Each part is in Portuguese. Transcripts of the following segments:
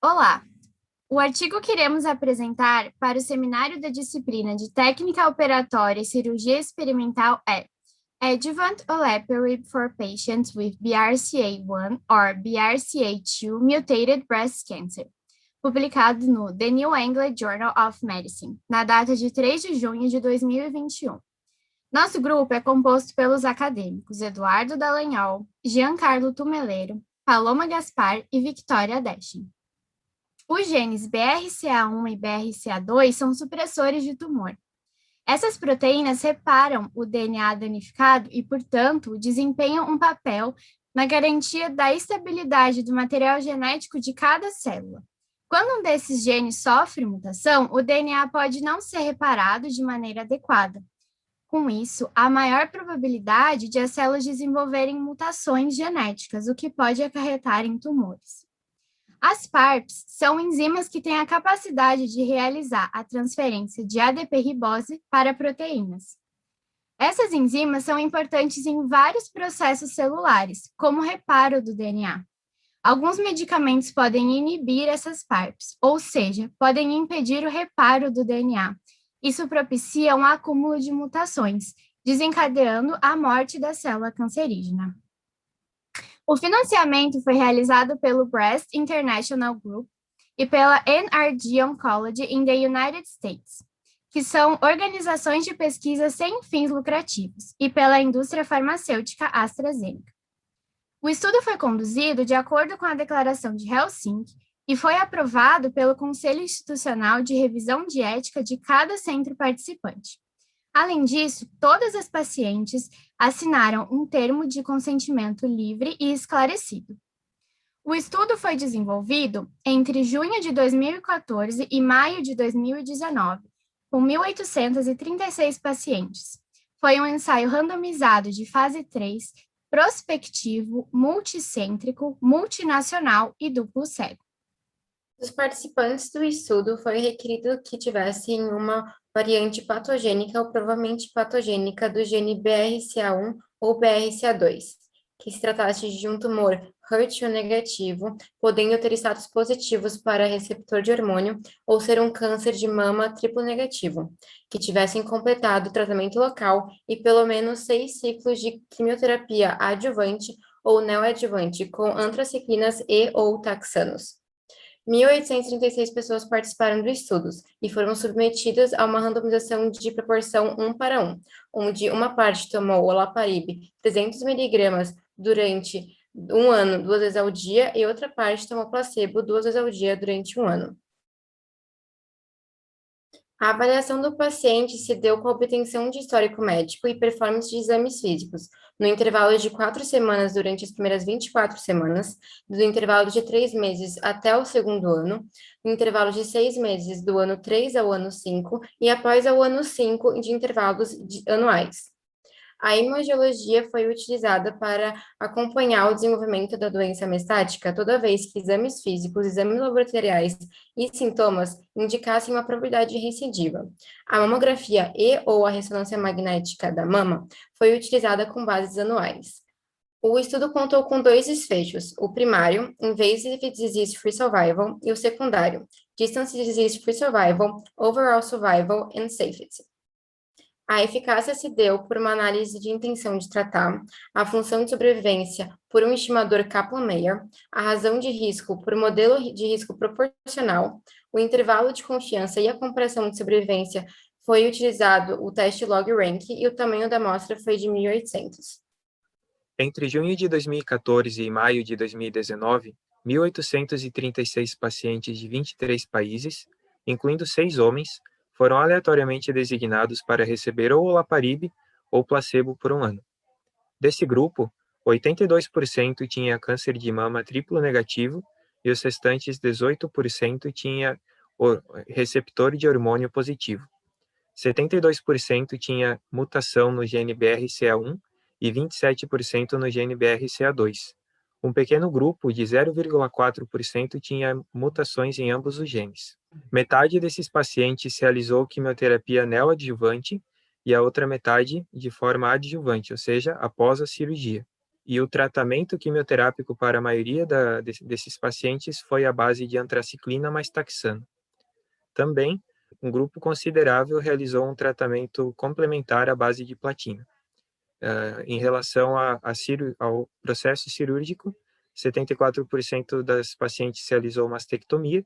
Olá! O artigo que iremos apresentar para o seminário da disciplina de Técnica Operatória e Cirurgia Experimental é Adjuvant Olaparib for Patients with BRCA1 or BRCA2 Mutated Breast Cancer, publicado no The New England Journal of Medicine, na data de 3 de junho de 2021. Nosso grupo é composto pelos acadêmicos Eduardo Dallagnol, Giancarlo Tumeleiro, Paloma Gaspar e Victoria Deschin. Os genes BRCA1 e BRCA2 são supressores de tumor. Essas proteínas reparam o DNA danificado e, portanto, desempenham um papel na garantia da estabilidade do material genético de cada célula. Quando um desses genes sofre mutação, o DNA pode não ser reparado de maneira adequada. Com isso, há maior probabilidade de as células desenvolverem mutações genéticas, o que pode acarretar em tumores. As PARPs são enzimas que têm a capacidade de realizar a transferência de ADP-ribose para proteínas. Essas enzimas são importantes em vários processos celulares, como o reparo do DNA. Alguns medicamentos podem inibir essas PARPs, ou seja, podem impedir o reparo do DNA. Isso propicia um acúmulo de mutações, desencadeando a morte da célula cancerígena. O financiamento foi realizado pelo Breast International Group e pela NRG Oncology in the United States, que são organizações de pesquisa sem fins lucrativos, e pela indústria farmacêutica AstraZeneca. O estudo foi conduzido de acordo com a Declaração de Helsinki e foi aprovado pelo Conselho Institucional de Revisão de Ética de cada centro participante. Além disso, todas as pacientes assinaram um termo de consentimento livre e esclarecido. O estudo foi desenvolvido entre junho de 2014 e maio de 2019, com 1.836 pacientes. Foi um ensaio randomizado de fase 3, prospectivo, multicêntrico, multinacional e duplo cego. Os participantes do estudo foi requerido que tivessem uma variante patogênica ou provavelmente patogênica do gene BRCA1 ou BRCA2, que se tratasse de um tumor HER2 negativo, podendo ter status positivos para receptor de hormônio, ou ser um câncer de mama triplo negativo, que tivessem completado o tratamento local e pelo menos 6 ciclos de quimioterapia adjuvante ou neoadjuvante com antraciclinas e ou taxanos. 1.836 pessoas participaram dos estudos e foram submetidas a uma randomização de proporção 1 para 1, onde uma parte tomou olaparib 300 miligramas durante um ano, 2 vezes ao dia, e outra parte tomou placebo 2 vezes ao dia durante um ano. A avaliação do paciente se deu com a obtenção de histórico médico e performance de exames físicos, no intervalo de 4 semanas durante as primeiras 24 semanas, do intervalo de 3 meses até o segundo ano, no intervalo de 6 meses do ano 3 ao ano 5 e após ao ano 5 de intervalos anuais. A imagiologia foi utilizada para acompanhar o desenvolvimento da doença mestática toda vez que exames físicos, exames laboratoriais e sintomas indicassem uma probabilidade de recidiva. A mamografia e ou a ressonância magnética da mama foi utilizada com bases anuais. O estudo contou com 2 desfechos, o primário, Invasive Disease Free Survival, e o secundário, Distance Disease Free Survival, Overall Survival and Safety. A eficácia se deu por uma análise de intenção de tratar, a função de sobrevivência por um estimador Kaplan-Meier, a razão de risco por modelo de risco proporcional, o intervalo de confiança e a comparação de sobrevivência foi utilizado o teste log-rank e o tamanho da amostra foi de 1.800. Entre junho de 2014 e maio de 2019, 1.836 pacientes de 23 países, incluindo 6 homens, foram aleatoriamente designados para receber ou olaparib ou placebo por um ano. Desse grupo, 82% tinha câncer de mama triplo negativo e os restantes 18% tinha receptor de hormônio positivo. 72% tinha mutação no gene BRCA1 e 27% no gene BRCA2. Um pequeno grupo de 0,4% tinha mutações em ambos os genes. Metade desses pacientes realizou quimioterapia neoadjuvante e a outra metade de forma adjuvante, ou seja, após a cirurgia. e o tratamento quimioterápico para a maioria desses pacientes foi à base de antraciclina mais taxano. Também, um grupo considerável realizou um tratamento complementar à base de platina. Em relação ao processo cirúrgico, 74% das pacientes realizou mastectomia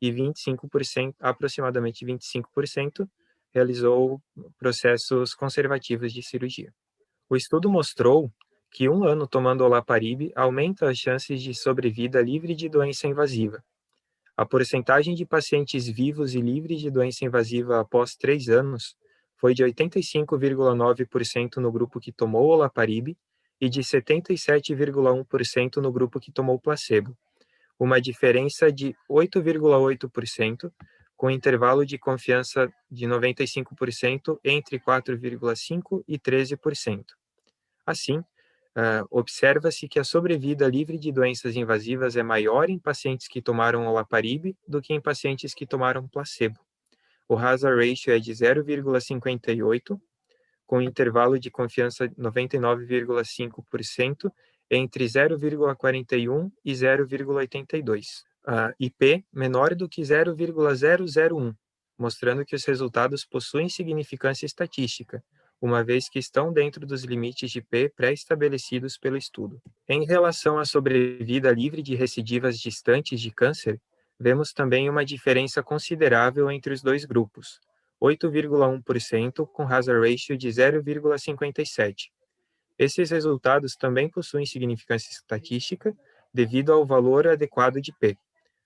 e 25%, aproximadamente 25%, realizou processos conservativos de cirurgia. O estudo mostrou que 1 ano tomando olaparib aumenta as chances de sobrevida livre de doença invasiva. A porcentagem de pacientes vivos e livres de doença invasiva após 3 anos foi de 85,9% no grupo que tomou olaparib e de 77,1% no grupo que tomou placebo, uma diferença de 8,8%, com intervalo de confiança de 95% entre 4,5% e 13%. Assim, observa-se que a sobrevida livre de doenças invasivas é maior em pacientes que tomaram olaparib do que em pacientes que tomaram placebo. O hazard ratio é de 0,58, com intervalo de confiança 99,5% entre 0,41 e 0,82. IP menor do que 0,001, mostrando que os resultados possuem significância estatística, uma vez que estão dentro dos limites de P pré-estabelecidos pelo estudo. Em relação à sobrevida livre de recidivas distantes de câncer, vemos também uma diferença considerável entre os dois grupos, 8,1% com hazard ratio de 0,57. Esses resultados também possuem significância estatística devido ao valor adequado de P.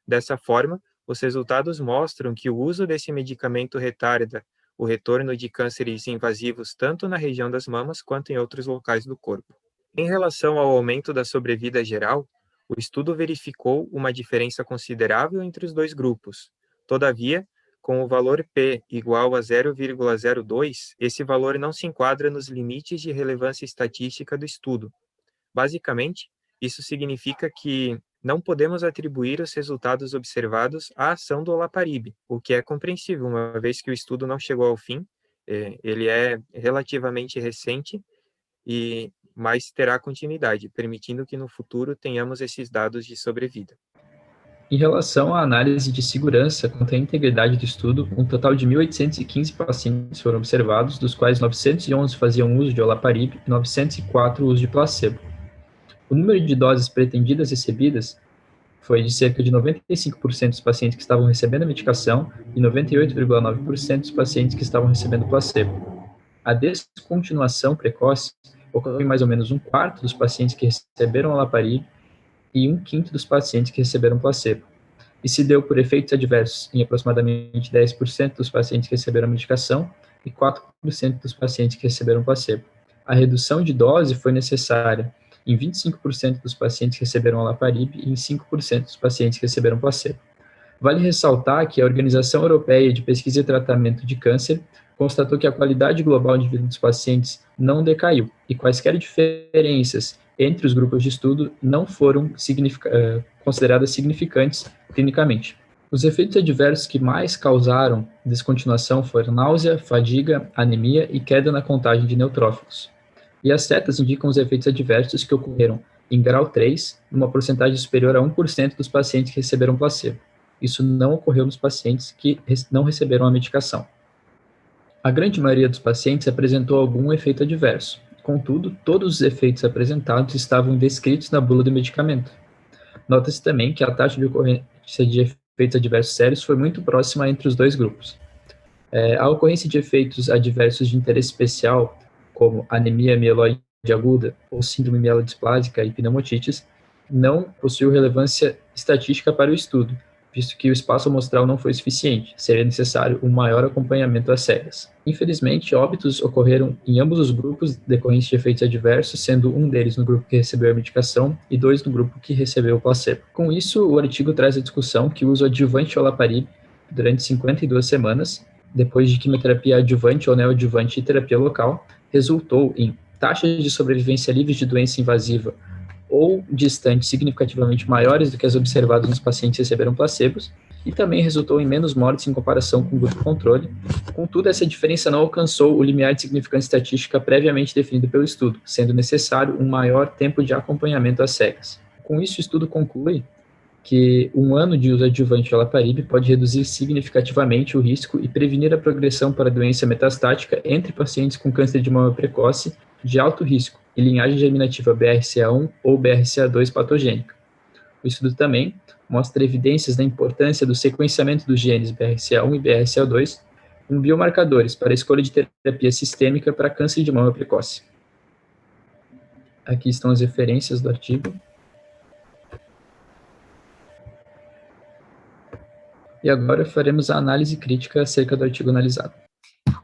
Dessa forma, os resultados mostram que o uso desse medicamento retarda o retorno de cânceres invasivos tanto na região das mamas quanto em outros locais do corpo. Em relação ao aumento da sobrevida geral, o estudo verificou uma diferença considerável entre os dois grupos. Todavia, com o valor P igual a 0,02, esse valor não se enquadra nos limites de relevância estatística do estudo. Basicamente, isso significa que não podemos atribuir os resultados observados à ação do olaparib, o que é compreensível, uma vez que o estudo não chegou ao fim, ele é relativamente recente, mas terá continuidade, permitindo que no futuro tenhamos esses dados de sobrevida. Em relação à análise de segurança quanto à integridade do estudo, um total de 1.815 pacientes foram observados, dos quais 911 faziam uso de olaparib e 904 uso de placebo. O número de doses pretendidas recebidas foi de cerca de 95% dos pacientes que estavam recebendo a medicação e 98,9% dos pacientes que estavam recebendo placebo. A descontinuação precoce ocorreu em mais ou menos 1/4 dos pacientes que receberam olaparib e 1/5 dos pacientes que receberam placebo, e se deu por efeitos adversos em aproximadamente 10% dos pacientes que receberam a medicação e 4% dos pacientes que receberam placebo. A redução de dose foi necessária em 25% dos pacientes que receberam olaparib e em 5% dos pacientes que receberam placebo. Vale ressaltar que a Organização Europeia de Pesquisa e Tratamento de Câncer constatou que a qualidade global de vida dos pacientes não decaiu e quaisquer diferenças entre os grupos de estudo não foram consideradas significantes clinicamente. Os efeitos adversos que mais causaram descontinuação foram náusea, fadiga, anemia e queda na contagem de neutrófilos. E as setas indicam os efeitos adversos que ocorreram em grau 3, numa porcentagem superior a 1% dos pacientes que receberam placebo. Isso não ocorreu nos pacientes que não receberam a medicação. A grande maioria dos pacientes apresentou algum efeito adverso. Contudo, todos os efeitos apresentados estavam descritos na bula do medicamento. Nota-se também que a taxa de ocorrência de efeitos adversos sérios foi muito próxima entre os dois grupos. A ocorrência de efeitos adversos de interesse especial, como anemia mieloide aguda ou síndrome mielodisplásica e pneumotites, não possuiu relevância estatística para o estudo, visto que o espaço amostral não foi suficiente, seria necessário um maior acompanhamento às cegas. Infelizmente, óbitos ocorreram em ambos os grupos decorrentes de efeitos adversos, sendo um deles no grupo que recebeu a medicação e 2 no grupo que recebeu o placebo. Com isso, o artigo traz a discussão que o uso adjuvante de olaparib durante 52 semanas, depois de quimioterapia adjuvante ou neoadjuvante e terapia local, resultou em taxas de sobrevivência livres de doença invasiva ou distantes significativamente maiores do que as observadas nos pacientes que receberam placebos e também resultou em menos mortes em comparação com o grupo controle. Contudo, essa diferença não alcançou o limiar de significância estatística previamente definido pelo estudo, sendo necessário um maior tempo de acompanhamento às cegas. Com isso, o estudo conclui que um ano de uso adjuvante de olaparib pode reduzir significativamente o risco e prevenir a progressão para doença metastática entre pacientes com câncer de mama precoce de alto risco e linhagem germinativa BRCA1 ou BRCA2 patogênica. O estudo também mostra evidências da importância do sequenciamento dos genes BRCA1 e BRCA2 como biomarcadores para a escolha de terapia sistêmica para câncer de mama precoce. Aqui estão as referências do artigo. E agora faremos a análise crítica acerca do artigo analisado.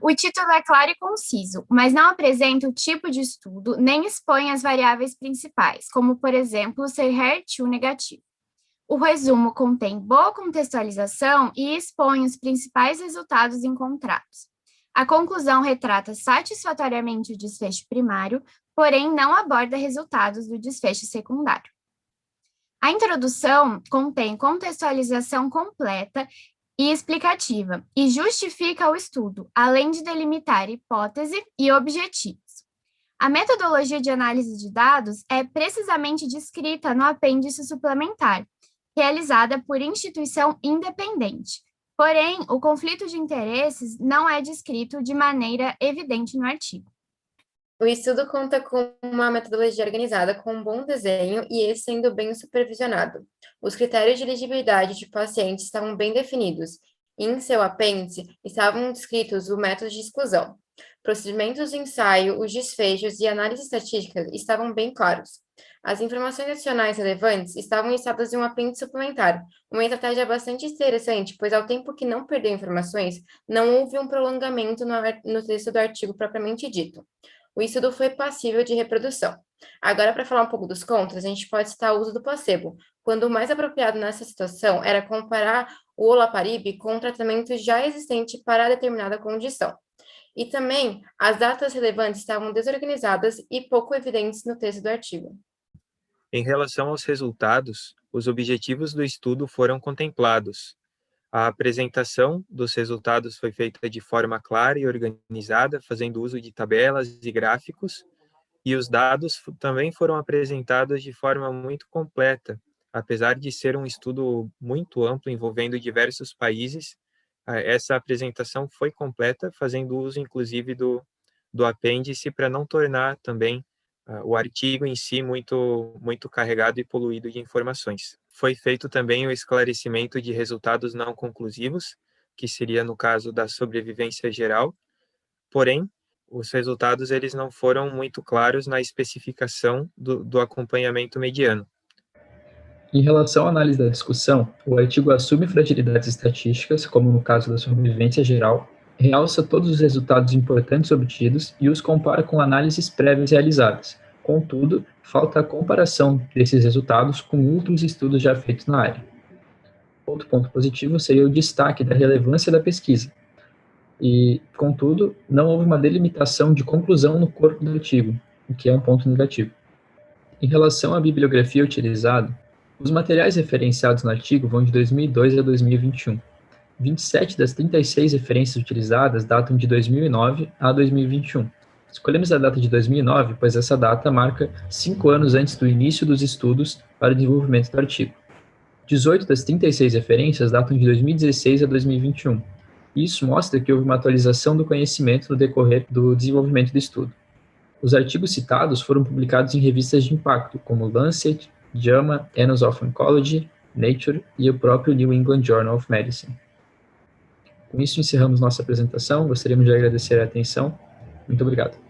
O título é claro e conciso, mas não apresenta o tipo de estudo nem expõe as variáveis principais, como, por exemplo, ser HER2 negativo. O resumo contém boa contextualização e expõe os principais resultados encontrados. A conclusão retrata satisfatoriamente o desfecho primário, porém não aborda resultados do desfecho secundário. A introdução contém contextualização completa e explicativa e justifica o estudo, além de delimitar hipótese e objetivos. A metodologia de análise de dados é precisamente descrita no apêndice suplementar, realizada por instituição independente. Porém, o conflito de interesses não é descrito de maneira evidente no artigo. O estudo conta com uma metodologia organizada, com um bom desenho e esse sendo bem supervisionado. Os critérios de elegibilidade de pacientes estavam bem definidos e em seu apêndice estavam descritos o método de exclusão. Procedimentos de ensaio, os desfechos e análise estatística estavam bem claros. As informações adicionais relevantes estavam listadas em um apêndice suplementar, uma estratégia bastante interessante, pois ao tempo que não perdeu informações, não houve um prolongamento no texto do artigo propriamente dito. O estudo foi passível de reprodução. Agora, para falar um pouco dos contras, a gente pode citar o uso do placebo, quando o mais apropriado nessa situação era comparar o olaparib com um tratamento já existente para determinada condição. E também, as datas relevantes estavam desorganizadas e pouco evidentes no texto do artigo. Em relação aos resultados, os objetivos do estudo foram contemplados. A apresentação dos resultados foi feita de forma clara e organizada, fazendo uso de tabelas e gráficos, e os dados também foram apresentados de forma muito completa. Apesar de ser um estudo muito amplo, envolvendo diversos países, essa apresentação foi completa, fazendo uso, inclusive, do apêndice para não tornar também o artigo em si muito carregado e poluído de informações. Foi feito também o esclarecimento de resultados não conclusivos, que seria no caso da sobrevivência geral, porém, os resultados eles não foram muito claros na especificação do acompanhamento mediano. Em relação à análise da discussão, o artigo assume fragilidades estatísticas, como no caso da sobrevivência geral, realça todos os resultados importantes obtidos e os compara com análises prévias realizadas. Contudo, falta a comparação desses resultados com outros estudos já feitos na área. Outro ponto positivo seria o destaque da relevância da pesquisa. E, contudo, não houve uma delimitação de conclusão no corpo do artigo, o que é um ponto negativo. Em relação à bibliografia utilizada, os materiais referenciados no artigo vão de 2002 a 2021. 27 das 36 referências utilizadas datam de 2009 a 2021. Escolhemos a data de 2009, pois essa data marca 5 anos antes do início dos estudos para o desenvolvimento do artigo. 18 das 36 referências datam de 2016 a 2021. Isso mostra que houve uma atualização do conhecimento no decorrer do desenvolvimento do estudo. Os artigos citados foram publicados em revistas de impacto, como Lancet, JAMA, Annals of Oncology, Nature e o próprio New England Journal of Medicine. Com isso, encerramos nossa apresentação. Gostaríamos de agradecer a atenção. Muito obrigado.